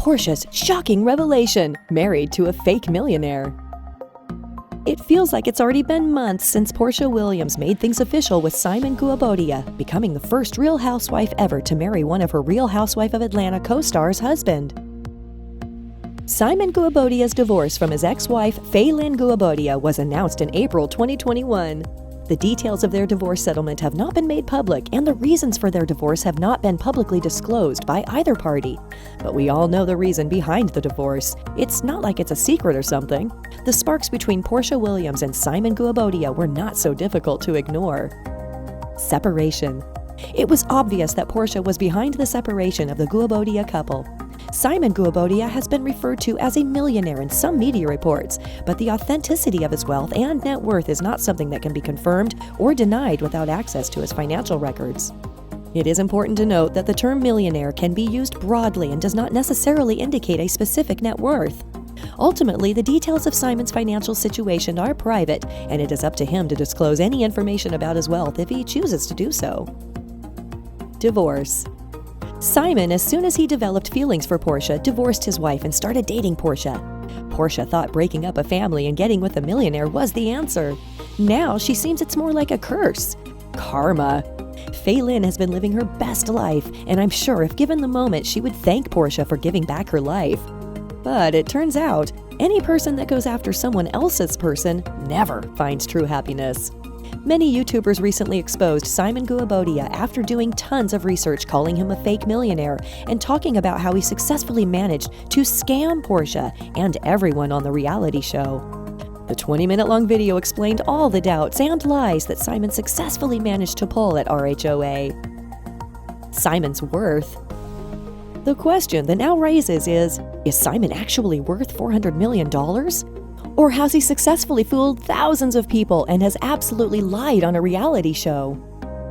Porsha's shocking revelation, married to a fake millionaire. It feels like it's already been months since Porsha Williams made things official with Simon Guobadia, becoming the first Real Housewife ever to marry one of her Real Housewife of Atlanta co-stars' husband. Simon Guobadia's divorce from his ex-wife, Falynn Guobadia, was announced in April 2021. The details of their divorce settlement have not been made public, and the reasons for their divorce have not been publicly disclosed by either party. But we all know the reason behind the divorce. It's not like it's a secret or something. The sparks between Porsha Williams and Simon Guobadia were not so difficult to ignore. Separation. It was obvious that Porsha was behind the separation of the Guobadia couple. Simon Guobadia has been referred to as a millionaire in some media reports, but the authenticity of his wealth and net worth is not something that can be confirmed or denied without access to his financial records. It is important to note that the term millionaire can be used broadly and does not necessarily indicate a specific net worth. Ultimately, the details of Simon's financial situation are private, and it is up to him to disclose any information about his wealth if he chooses to do so. Divorce. Simon, as soon as he developed feelings for Porsha, divorced his wife and started dating Porsha. Porsha thought breaking up a family and getting with a millionaire was the answer. Now she seems it's more like a curse. Karma. Falynn has been living her best life, and I'm sure if given the moment, she would thank Porsha for giving back her life. But it turns out, any person that goes after someone else's person never finds true happiness. Many YouTubers recently exposed Simon Guobadia after doing tons of research, calling him a fake millionaire and talking about how he successfully managed to scam Porsha and everyone on the reality show. The 20-minute-long video explained all the doubts and lies that Simon successfully managed to pull at RHOA. Simon's worth. The question that now raises is Simon actually worth $400 million? Or has he successfully fooled thousands of people and has absolutely lied on a reality show?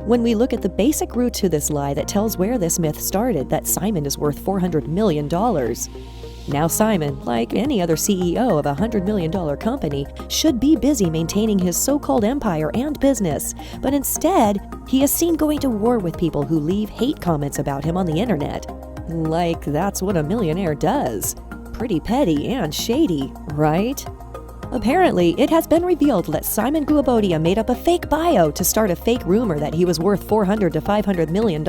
When we look at the basic root to this lie that tells where this myth started, that Simon is worth $400 million. Now Simon, like any other CEO of a $100 million company, should be busy maintaining his so-called empire and business, but instead, he is seen going to war with people who leave hate comments about him on the internet. Like that's what a millionaire does. Pretty petty and shady, right? Apparently, it has been revealed that Simon Guobadia made up a fake bio to start a fake rumor that he was worth $400 to $500 million.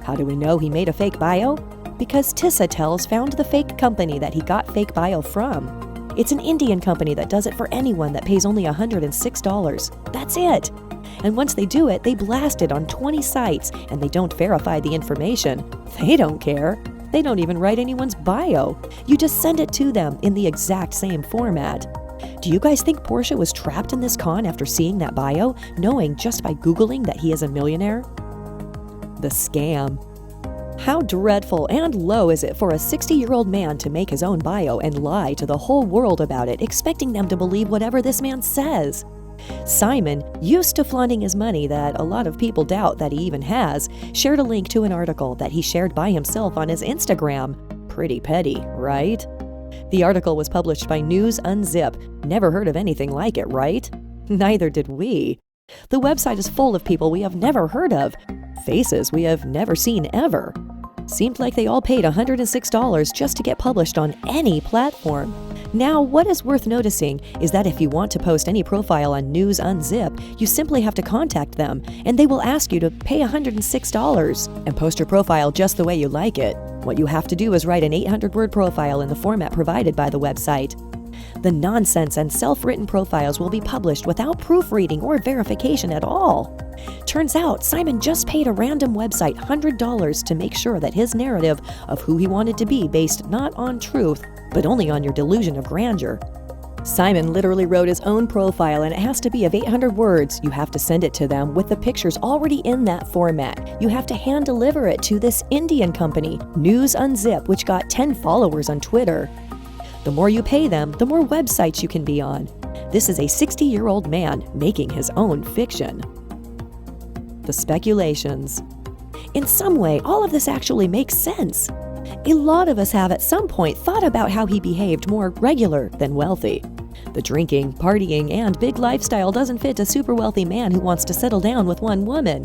How do we know he made a fake bio? Because Tissa Tells found the fake company that he got fake bio from. It's an Indian company that does it for anyone that pays only $106. That's it. And once they do it, they blast it on 20 sites, and they don't verify the information. They don't care. They don't even write anyone's bio. You just send it to them in the exact same format. Do you guys think Porsha was trapped in this con after seeing that bio, knowing just by Googling that he is a millionaire? The scam. How dreadful and low is it for a 60-year-old man to make his own bio and lie to the whole world about it, expecting them to believe whatever this man says? Simon, used to flaunting his money that a lot of people doubt that he even has, shared a link to an article that he shared by himself on his Instagram. Pretty petty, right? The article was published by News Unzip. Never heard of anything like it, right? Neither did we. The website is full of people we have never heard of, faces we have never seen ever. Seemed like they all paid $106 just to get published on any platform. Now, what is worth noticing is that if you want to post any profile on News Unzip, you simply have to contact them, and they will ask you to pay $106 and post your profile just the way you like it. What you have to do is write an 800-word profile in the format provided by the website. The nonsense and self-written profiles will be published without proofreading or verification at all. Turns out, Simon just paid a random website $100 to make sure that his narrative of who he wanted to be based not on truth, but only on your delusion of grandeur. Simon literally wrote his own profile, and it has to be of 800 words. You have to send it to them with the pictures already in that format. You have to hand deliver it to this Indian company, News Unzip, which got 10 followers on Twitter. The more you pay them, the more websites you can be on. This is a 60-year-old man making his own fiction. The speculations. In some way, all of this actually makes sense. A lot of us have at some point thought about how he behaved more regular than wealthy. The drinking, partying, and big lifestyle doesn't fit a super wealthy man who wants to settle down with one woman.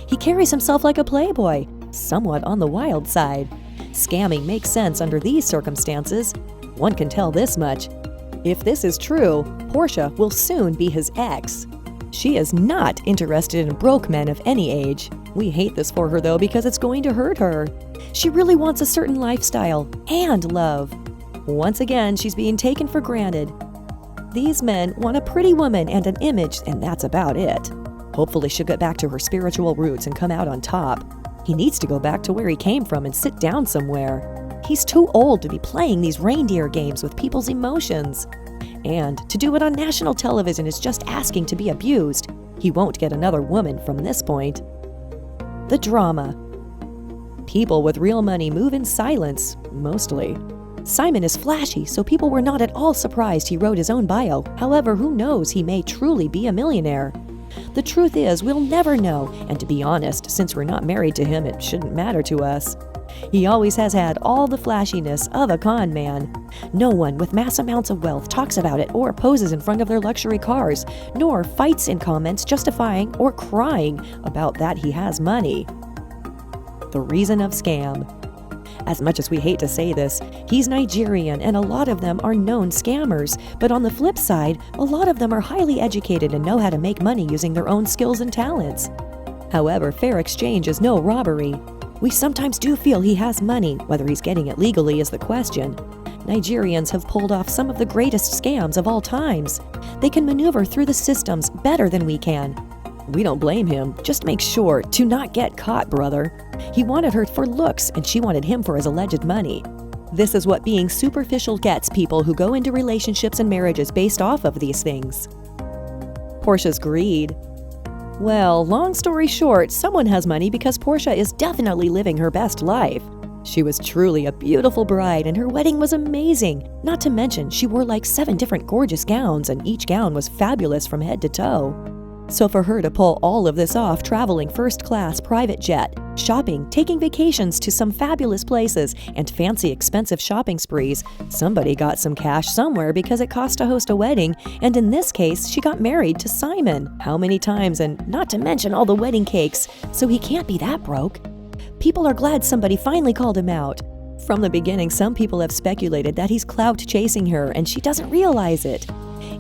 He carries himself like a playboy, somewhat on the wild side. Scamming makes sense under these circumstances. One can tell this much. If this is true, Porsha will soon be his ex. She is not interested in broke men of any age. We hate this for her though because it's going to hurt her. She really wants a certain lifestyle and love. Once again, she's being taken for granted. These men want a pretty woman and an image, and that's about it. Hopefully she'll get back to her spiritual roots and come out on top. He needs to go back to where he came from and sit down somewhere. He's too old to be playing these reindeer games with people's emotions. And to do it on national television is just asking to be abused. He won't get another woman from this point. The drama. People with real money move in silence, mostly. Simon is flashy, so people were not at all surprised he wrote his own bio. However, who knows, he may truly be a millionaire. The truth is, we'll never know, and to be honest, since we're not married to him, it shouldn't matter to us. He always has had all the flashiness of a con man. No one with mass amounts of wealth talks about it or poses in front of their luxury cars, nor fights in comments justifying or crying about that he has money. The reason of scam. As much as we hate to say this, he's Nigerian and a lot of them are known scammers. But on the flip side, a lot of them are highly educated and know how to make money using their own skills and talents. However, fair exchange is no robbery. We sometimes do feel he has money, whether he's getting it legally is the question. Nigerians have pulled off some of the greatest scams of all times. They can maneuver through the systems better than we can. We don't blame him, just make sure to not get caught, brother. He wanted her for looks and she wanted him for his alleged money. This is what being superficial gets people who go into relationships and marriages based off of these things. Porsha's greed. Well, long story short, someone has money because Porsha is definitely living her best life. She was truly a beautiful bride and her wedding was amazing. Not to mention, she wore like 7 different gorgeous gowns and each gown was fabulous from head to toe. So for her to pull all of this off, traveling first-class private jet, shopping, taking vacations to some fabulous places, and fancy expensive shopping sprees, somebody got some cash somewhere because it cost to host a wedding, and in this case, she got married to Simon. How many times, and not to mention all the wedding cakes, so he can't be that broke. People are glad somebody finally called him out. From the beginning, some people have speculated that he's clout chasing her and she doesn't realize it.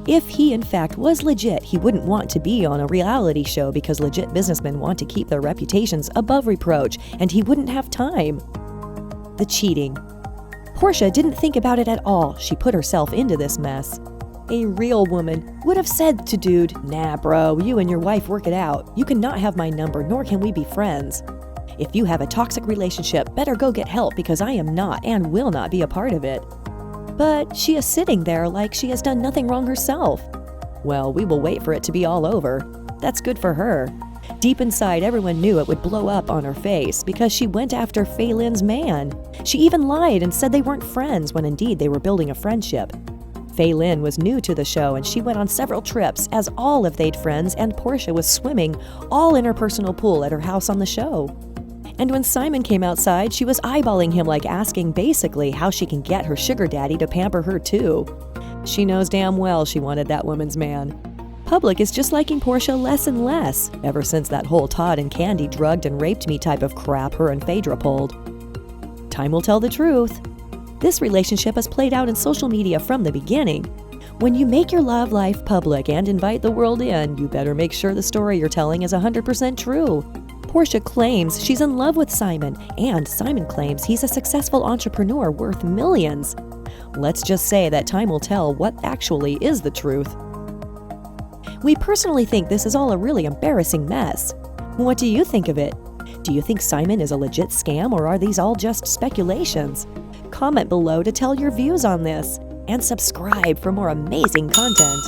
If he in fact was legit, he wouldn't want to be on a reality show because legit businessmen want to keep their reputations above reproach, and he wouldn't have time. The cheating. Porsha didn't think about it at all. She put herself into this mess. A real woman would have said to dude, "Nah bro, you and your wife work it out. You cannot have my number, nor can we be friends. If you have a toxic relationship, better go get help because I am not and will not be a part of it." But she is sitting there like she has done nothing wrong herself. Well, we will wait for it to be all over. That's good for her. Deep inside, everyone knew it would blow up on her face because she went after Falynn's man. She even lied and said they weren't friends when indeed they were building a friendship. Falynn was new to the show and she went on several trips as all of they'd friends, and Porsha was swimming all in her personal pool at her house on the show. And when Simon came outside, she was eyeballing him like asking basically how she can get her sugar daddy to pamper her too. She knows damn well she wanted that woman's man. Public is just liking Porsha less and less, ever since that whole Todd and Candy drugged and raped me type of crap her and Phaedra pulled. Time will tell the truth. This relationship has played out in social media from the beginning. When you make your love life public and invite the world in, you better make sure the story you're telling is 100% true. Porsha claims she's in love with Simon, and Simon claims he's a successful entrepreneur worth millions. Let's just say that time will tell what actually is the truth. We personally think this is all a really embarrassing mess. What do you think of it? Do you think Simon is a legit scam, or are these all just speculations? Comment below to tell your views on this, and subscribe for more amazing content.